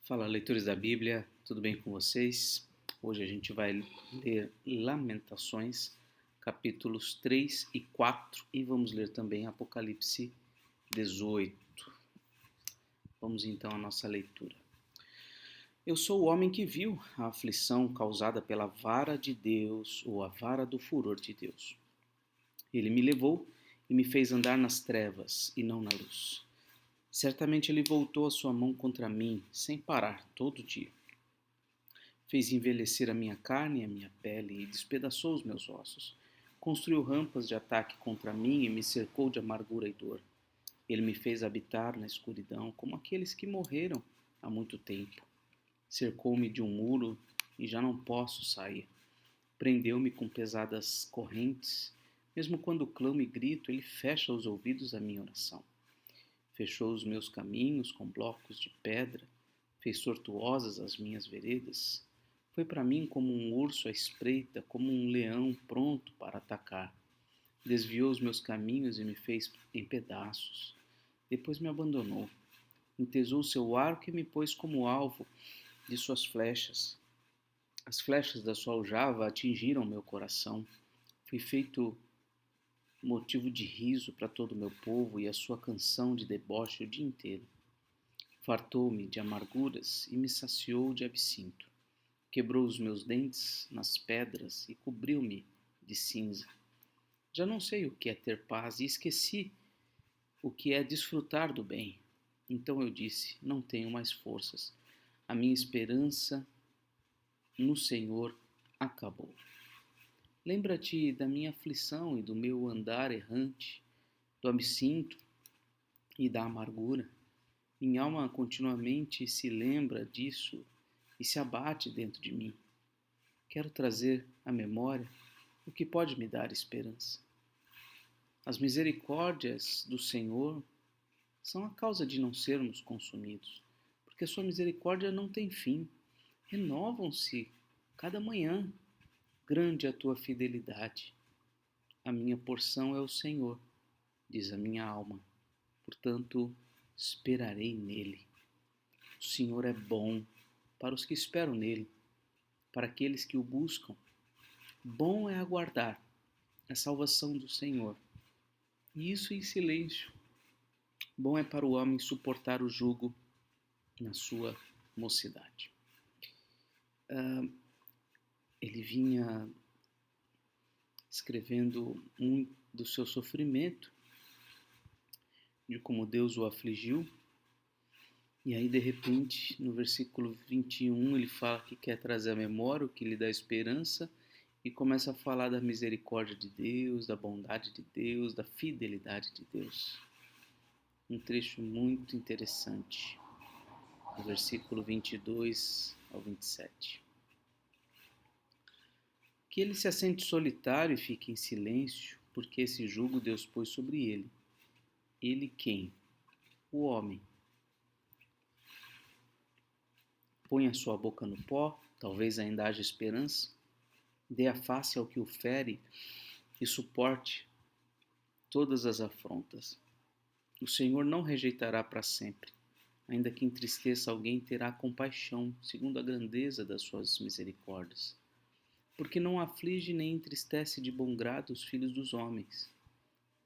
Fala, leitores da Bíblia, tudo bem com vocês? Hoje a gente vai ler Lamentações, capítulos 3 e 4, e vamos ler também Apocalipse 18. Vamos então à nossa leitura. Eu sou o homem que viu a aflição causada pela vara de Deus, ou a vara do furor de Deus. Ele me levou e me fez andar nas trevas e não na luz. Certamente ele voltou a sua mão contra mim, sem parar, todo dia. Fez envelhecer a minha carne e a minha pele e despedaçou os meus ossos. Construiu rampas de ataque contra mim e me cercou de amargura e dor. Ele me fez habitar na escuridão, como aqueles que morreram há muito tempo. Cercou-me de um muro e já não posso sair. Prendeu-me com pesadas correntes. Mesmo quando clamo e grito, ele fecha os ouvidos à minha oração. Fechou os meus caminhos com blocos de pedra, fez tortuosas as minhas veredas. Foi para mim como um urso à espreita, como um leão pronto para atacar. Desviou os meus caminhos e me fez em pedaços. Depois me abandonou. Entesou seu arco e me pôs como alvo de suas flechas. As flechas da sua aljava atingiram meu coração. Fui feito motivo de riso para todo o meu povo e a sua canção de deboche o dia inteiro. Fartou-me de amarguras e me saciou de absinto. Quebrou os meus dentes nas pedras e cobriu-me de cinza. Já não sei o que é ter paz e esqueci o que é desfrutar do bem. Então eu disse: não tenho mais forças. A minha esperança no Senhor acabou. Lembra-te da minha aflição e do meu andar errante, do absinto e da amargura. Minha alma continuamente se lembra disso e se abate dentro de mim. Quero trazer à memória o que pode me dar esperança. As misericórdias do Senhor são a causa de não sermos consumidos, porque a sua misericórdia não tem fim. Renovam-se cada manhã. Grande é a tua fidelidade. A minha porção é o Senhor, diz a minha alma. Portanto, esperarei nele. O Senhor é bom para os que esperam nele, para aqueles que o buscam. Bom é aguardar a salvação do Senhor, e isso em silêncio. Bom é para o homem suportar o jugo na sua mocidade. Ele vinha escrevendo muito do seu sofrimento, de como Deus o afligiu. E aí, de repente, no versículo 21, ele fala que quer trazer à memória o que lhe dá esperança e começa a falar da misericórdia de Deus, da bondade de Deus, da fidelidade de Deus. Um trecho muito interessante, do versículo 22 ao 27. Que ele se assente solitário e fique em silêncio, porque esse jugo Deus pôs sobre ele. Ele quem? O homem. Põe a sua boca no pó, talvez ainda haja esperança. Dê a face ao que o fere e suporte todas as afrontas. O Senhor não rejeitará para sempre. Ainda que entristeça alguém, terá compaixão, segundo a grandeza das suas misericórdias. Porque não aflige nem entristece de bom grado os filhos dos homens.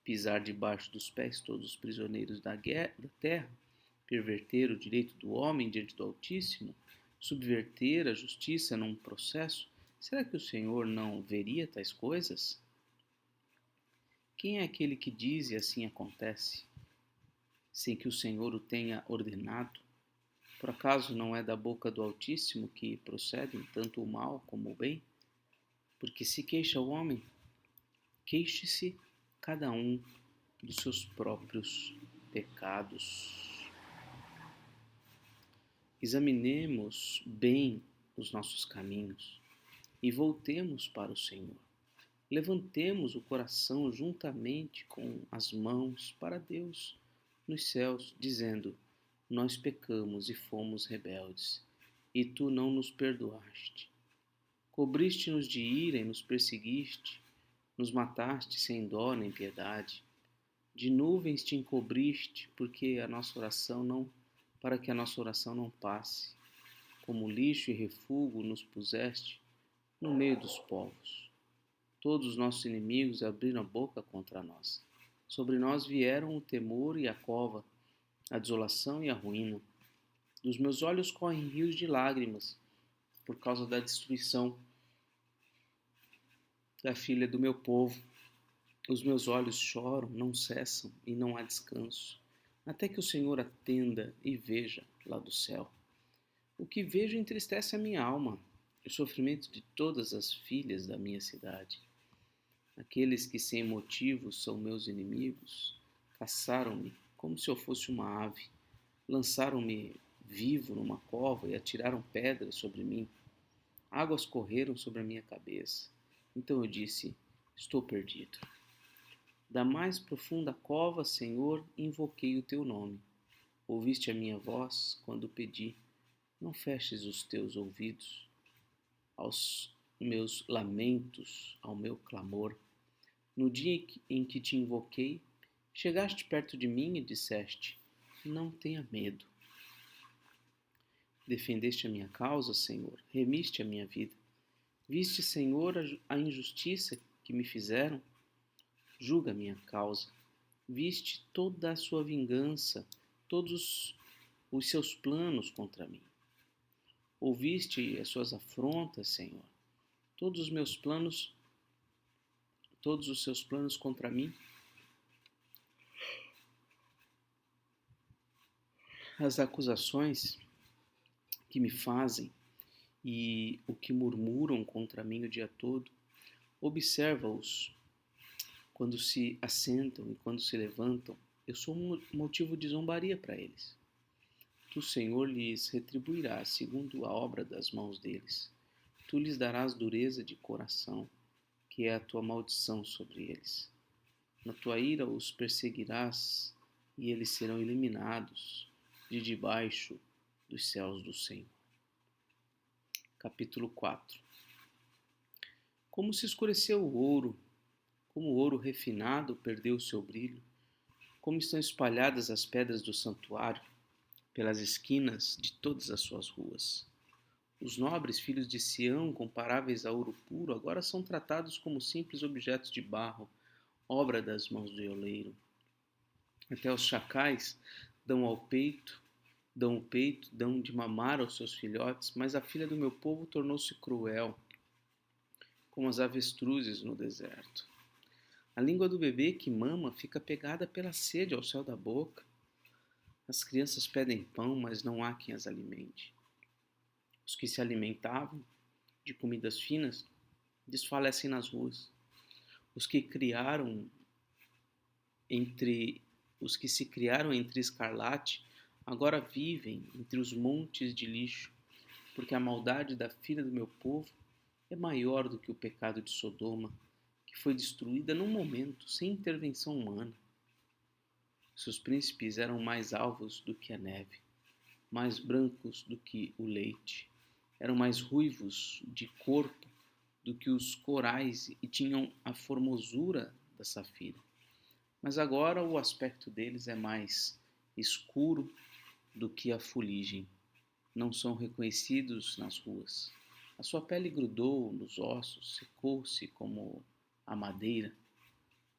Pisar debaixo dos pés todos os prisioneiros da terra, perverter o direito do homem diante do Altíssimo, subverter a justiça num processo, será que o Senhor não veria tais coisas? Quem é aquele que diz e assim acontece, sem que o Senhor o tenha ordenado? Por acaso não é da boca do Altíssimo que procedem tanto o mal como o bem? Porque se queixa o homem, queixe-se cada um dos seus próprios pecados. Examinemos bem os nossos caminhos e voltemos para o Senhor. Levantemos o coração juntamente com as mãos para Deus nos céus, dizendo: nós pecamos e fomos rebeldes, e tu não nos perdoaste. Cobriste-nos de ira e nos perseguiste, nos mataste sem dó nem piedade. De nuvens te encobriste, para que a nossa oração não passe. como lixo e refúgio nos puseste no meio dos povos. Todos os nossos inimigos abriram a boca contra nós. Sobre nós vieram o temor e a cova, a desolação e a ruína. Dos meus olhos correm rios de lágrimas por causa da destruição da filha do meu povo. Os meus olhos choram, não cessam e não há descanso, até que o Senhor atenda e veja lá do céu. O que vejo entristece a minha alma, o sofrimento de todas as filhas da minha cidade. Aqueles que sem motivo são meus inimigos, caçaram-me como se eu fosse uma ave, lançaram-me vivo numa cova e atiraram pedras sobre mim. Águas correram sobre a minha cabeça. Então eu disse: estou perdido. Da mais profunda cova, Senhor, invoquei o teu nome. Ouviste a minha voz quando pedi: não feches os teus ouvidos aos meus lamentos, ao meu clamor. No dia em que te invoquei, chegaste perto de mim e disseste: não tenha medo. Defendeste a minha causa, Senhor, remiste a minha vida. Viste, Senhor, a injustiça que me fizeram? Julga a minha causa. Viste toda a sua vingança, todos os seus planos contra mim. Ouviste as suas afrontas, Senhor. Todos os meus planos, todos os seus planos contra mim. As acusações que me fazem e o que murmuram contra mim o dia todo, observa-os quando se assentam e quando se levantam. Eu sou um motivo de zombaria para eles. Tu, Senhor, lhes retribuirás segundo a obra das mãos deles. Tu lhes darás dureza de coração, que é a tua maldição sobre eles. Na tua ira os perseguirás e eles serão eliminados de debaixo dos céus do Senhor. Capítulo 4. Como se escureceu o ouro, como o ouro refinado perdeu o seu brilho, como estão espalhadas as pedras do santuário pelas esquinas de todas as suas ruas. Os nobres filhos de Sião, comparáveis a ouro puro, agora são tratados como simples objetos de barro, obra das mãos do oleiro. Até os chacais dão o peito, dão de mamar aos seus filhotes, mas a filha do meu povo tornou-se cruel, como as avestruzes no deserto. A língua do bebê que mama fica pegada pela sede ao céu da boca. As crianças pedem pão, mas não há quem as alimente. Os que se alimentavam de comidas finas desfalecem nas ruas. Os que se criaram entre escarlate agora vivem entre os montes de lixo, porque a maldade da filha do meu povo é maior do que o pecado de Sodoma, que foi destruída num momento, sem intervenção humana. Seus príncipes eram mais alvos do que a neve, mais brancos do que o leite, eram mais ruivos de corpo do que os corais e tinham a formosura da safira. Mas agora o aspecto deles é mais escuro do que a fuligem. Não são reconhecidos nas ruas. A sua pele grudou nos ossos, secou-se como a madeira.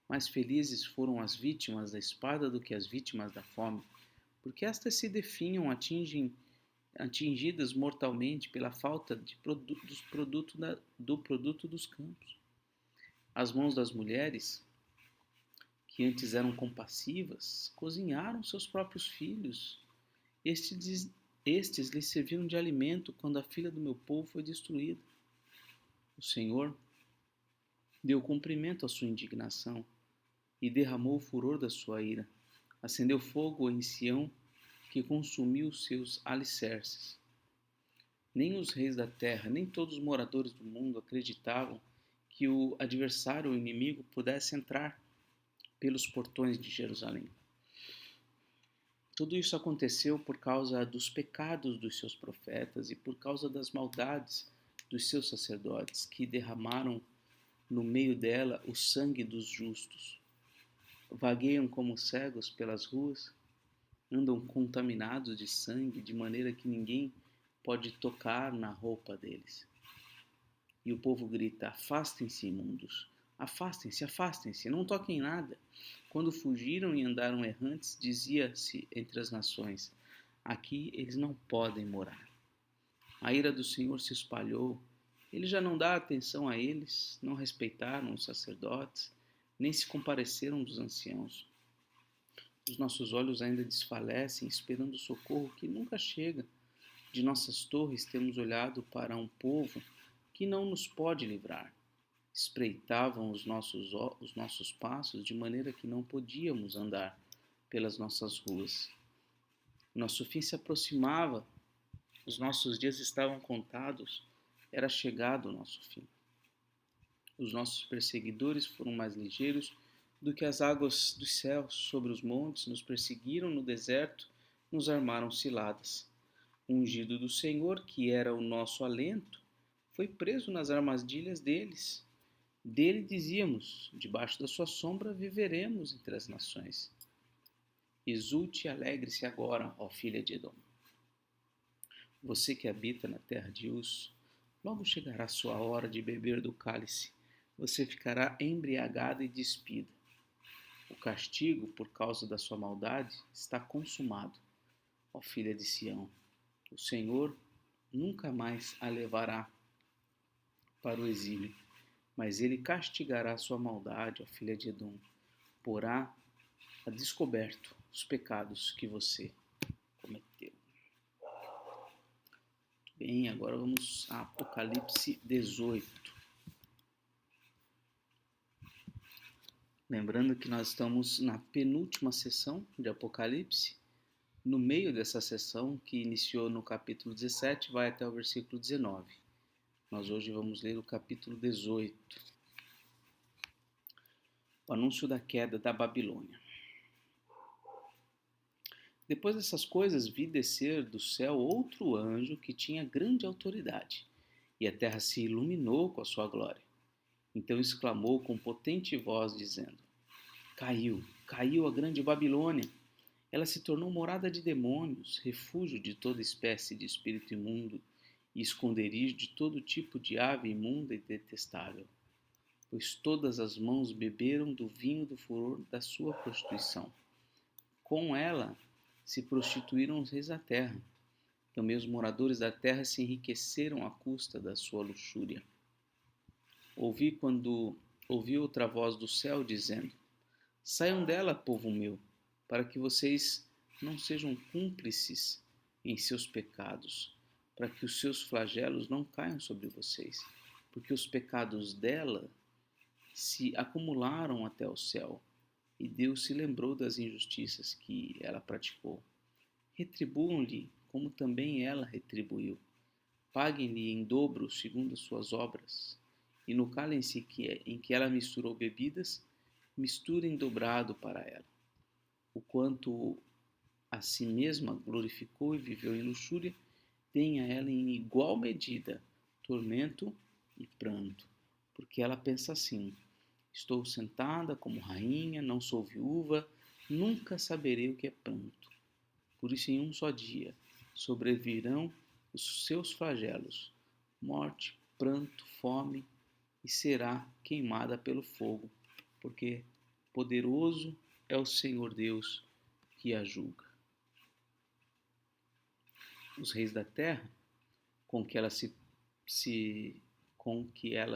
Mais felizes foram as vítimas da espada do que as vítimas da fome, porque estas se definham, atingidas mortalmente pela falta do produto dos campos. As mãos das mulheres, que antes eram compassivas, cozinharam seus próprios filhos. Estes lhes serviram de alimento quando a filha do meu povo foi destruída. O Senhor deu cumprimento à sua indignação e derramou o furor da sua ira. Acendeu fogo em Sião, que consumiu os seus alicerces. Nem os reis da terra, nem todos os moradores do mundo acreditavam que o adversário, o inimigo, pudesse entrar pelos portões de Jerusalém. Tudo isso aconteceu por causa dos pecados dos seus profetas e por causa das maldades dos seus sacerdotes, que derramaram no meio dela o sangue dos justos. Vagueiam como cegos pelas ruas, andam contaminados de sangue, de maneira que ninguém pode tocar na roupa deles. E o povo grita: afastem-se, imundos, afastem-se, afastem-se, não toquem em nada. Quando fugiram e andaram errantes, dizia-se entre as nações: aqui eles não podem morar. A ira do Senhor se espalhou. Ele já não dá atenção a eles, não respeitaram os sacerdotes, nem se compareceram dos anciãos. Os nossos olhos ainda desfalecem, esperando o socorro que nunca chega. De nossas torres temos olhado para um povo que não nos pode livrar. Espreitavam os nossos passos de maneira que não podíamos andar pelas nossas ruas. Nosso fim se aproximava, os nossos dias estavam contados, era chegado o nosso fim. Os nossos perseguidores foram mais ligeiros do que as águas dos céus. Sobre os montes nos perseguiram, no deserto nos armaram ciladas. O ungido do Senhor, que era o nosso alento, foi preso nas armadilhas deles. Dele dizíamos: debaixo da sua sombra viveremos entre as nações. Exulte e alegre-se agora, ó filha de Edom. Você que habita na terra de Uz, logo chegará a sua hora de beber do cálice. Você ficará embriagada e despida. O castigo por causa da sua maldade está consumado, ó filha de Sião. O Senhor nunca mais a levará para o exílio, mas ele castigará a sua maldade, ó filha de Edom. Porá a descoberto os pecados que você cometeu. Bem, agora vamos a Apocalipse 18. Lembrando que nós estamos na penúltima sessão de Apocalipse. No meio dessa sessão, que iniciou no capítulo 17, vai até o versículo 19. Nós hoje vamos ler o capítulo 18. O anúncio da queda da Babilônia. Depois dessas coisas, vi descer do céu outro anjo que tinha grande autoridade, e a terra se iluminou com a sua glória. Então exclamou com potente voz, dizendo: Caiu, caiu a grande Babilônia. Ela se tornou morada de demônios, refúgio de toda espécie de espírito imundo e esconderijo de todo tipo de ave imunda e detestável. Pois todas as mãos beberam do vinho do furor da sua prostituição. Com ela se prostituíram os reis da terra. Também os moradores da terra se enriqueceram à custa da sua luxúria. Ouvi outra voz do céu dizendo: Saiam dela, povo meu, para que vocês não sejam cúmplices em seus pecados, para que os seus flagelos não caiam sobre vocês, porque os pecados dela se acumularam até o céu, e Deus se lembrou das injustiças que ela praticou. Retribuam-lhe como também ela retribuiu. Paguem-lhe em dobro segundo as suas obras. E no cálice em que ela misturou bebidas, misturem dobrado para ela. O quanto a si mesma glorificou e viveu em luxúria, deem a ela em igual medida tormento e pranto, porque ela pensa assim: estou sentada como rainha, não sou viúva, nunca saberei o que é pranto. Por isso, em um só dia, sobrevirão os seus flagelos, morte, pranto, fome, e será queimada pelo fogo, porque poderoso é o Senhor Deus que a julga. Os reis da terra, com que elas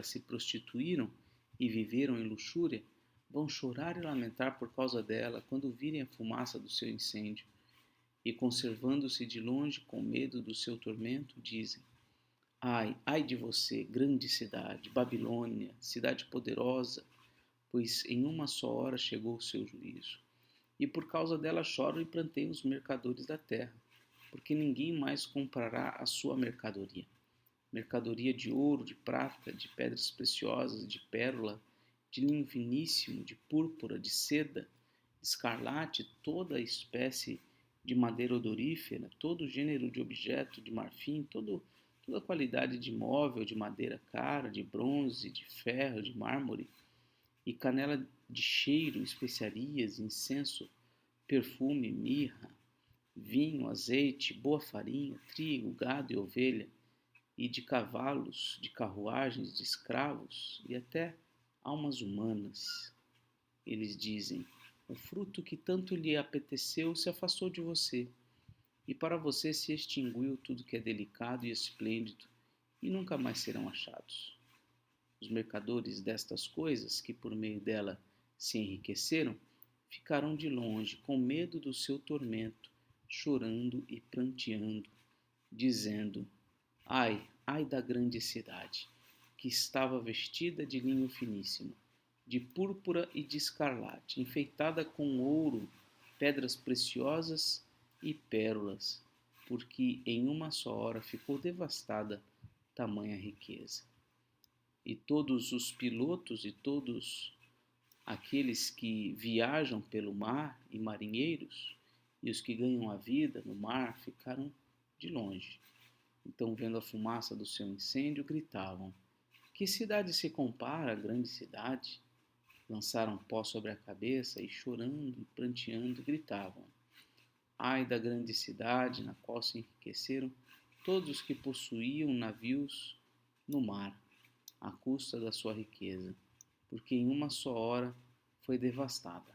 se prostituíram e viveram em luxúria, vão chorar e lamentar por causa dela quando virem a fumaça do seu incêndio. E conservando-se de longe com medo do seu tormento, dizem: Ai, ai de você, grande cidade, Babilônia, cidade poderosa, pois em uma só hora chegou o seu juízo. E por causa dela choram e planteiam os mercadores da terra, porque ninguém mais comprará a sua mercadoria. Mercadoria de ouro, de prata, de pedras preciosas, de pérola, de linho finíssimo, de púrpura, de seda, de escarlate, toda a espécie de madeira odorífera, todo gênero de objeto de marfim, toda a qualidade de móvel, de madeira cara, de bronze, de ferro, de mármore, e canela de cheiro, especiarias, incenso, perfume, mirra, vinho, azeite, boa farinha, trigo, gado e ovelha, e de cavalos, de carruagens, de escravos e até almas humanas. Eles dizem: o fruto que tanto lhe apeteceu se afastou de você, e para você se extinguiu tudo que é delicado e esplêndido, e nunca mais serão achados. Os mercadores destas coisas, que por meio dela se enriqueceram, ficaram de longe, com medo do seu tormento, chorando e pranteando, dizendo: ai, ai da grande cidade, que estava vestida de linho finíssimo, de púrpura e de escarlate, enfeitada com ouro, pedras preciosas e pérolas, porque em uma só hora ficou devastada tamanha riqueza. E todos os pilotos e todos aqueles que viajam pelo mar e marinheiros e os que ganham a vida no mar ficaram de longe. Então, vendo a fumaça do seu incêndio, gritavam: que cidade se compara à grande cidade? Lançaram pó sobre a cabeça e, chorando e pranteando, gritavam: ai da grande cidade na qual se enriqueceram todos os que possuíam navios no mar, à custa da sua riqueza, porque em uma só hora foi devastada.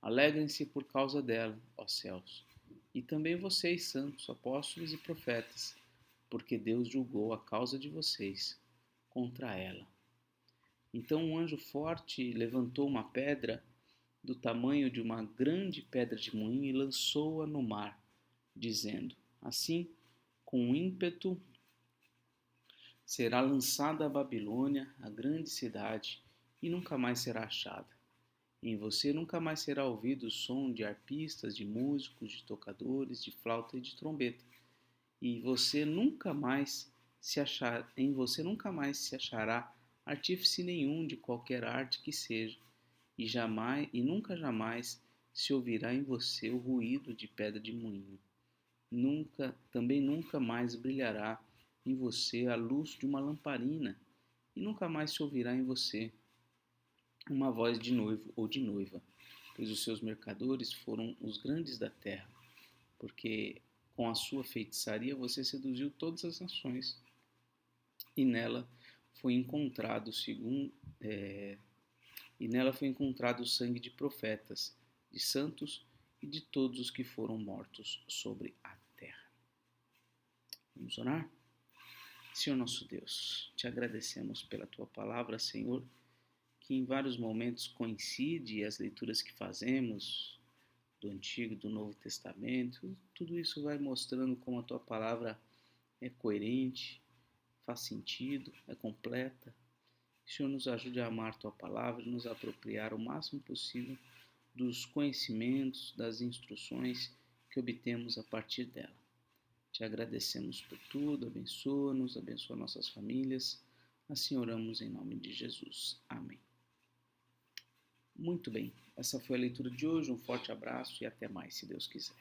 Alegrem-se por causa dela, ó céus, e também vocês, santos, apóstolos e profetas, porque Deus julgou a causa de vocês contra ela. Então um anjo forte levantou uma pedra do tamanho de uma grande pedra de moinho e lançou-a no mar, dizendo: assim, com ímpeto, será lançada a Babilônia, a grande cidade, e nunca mais será achada. Em você nunca mais será ouvido o som de arpistas, de músicos, de tocadores, de flauta e de trombeta. E você nunca mais em você nunca mais se achará artífice nenhum de qualquer arte que seja, e nunca jamais se ouvirá em você o ruído de pedra de moinho. Também nunca mais brilhará em você a luz de uma lamparina, e nunca mais se ouvirá em você uma voz de noivo ou de noiva, pois os seus mercadores foram os grandes da terra, porque com a sua feitiçaria você seduziu todas as nações, e nela foi encontrado o sangue de profetas, de santos e de todos os que foram mortos sobre a terra. Vamos orar? Senhor nosso Deus, te agradecemos pela tua palavra, Senhor, que em vários momentos coincide as leituras que fazemos do Antigo e do Novo Testamento. Tudo isso vai mostrando como a tua palavra é coerente, faz sentido, é completa. Que o Senhor nos ajude a amar a tua palavra e nos apropriar o máximo possível dos conhecimentos, das instruções que obtemos a partir dela. Te agradecemos por tudo, abençoa-nos, abençoa nossas famílias. Assim oramos em nome de Jesus. Amém. Muito bem, essa foi a leitura de hoje. Um forte abraço e até mais, se Deus quiser.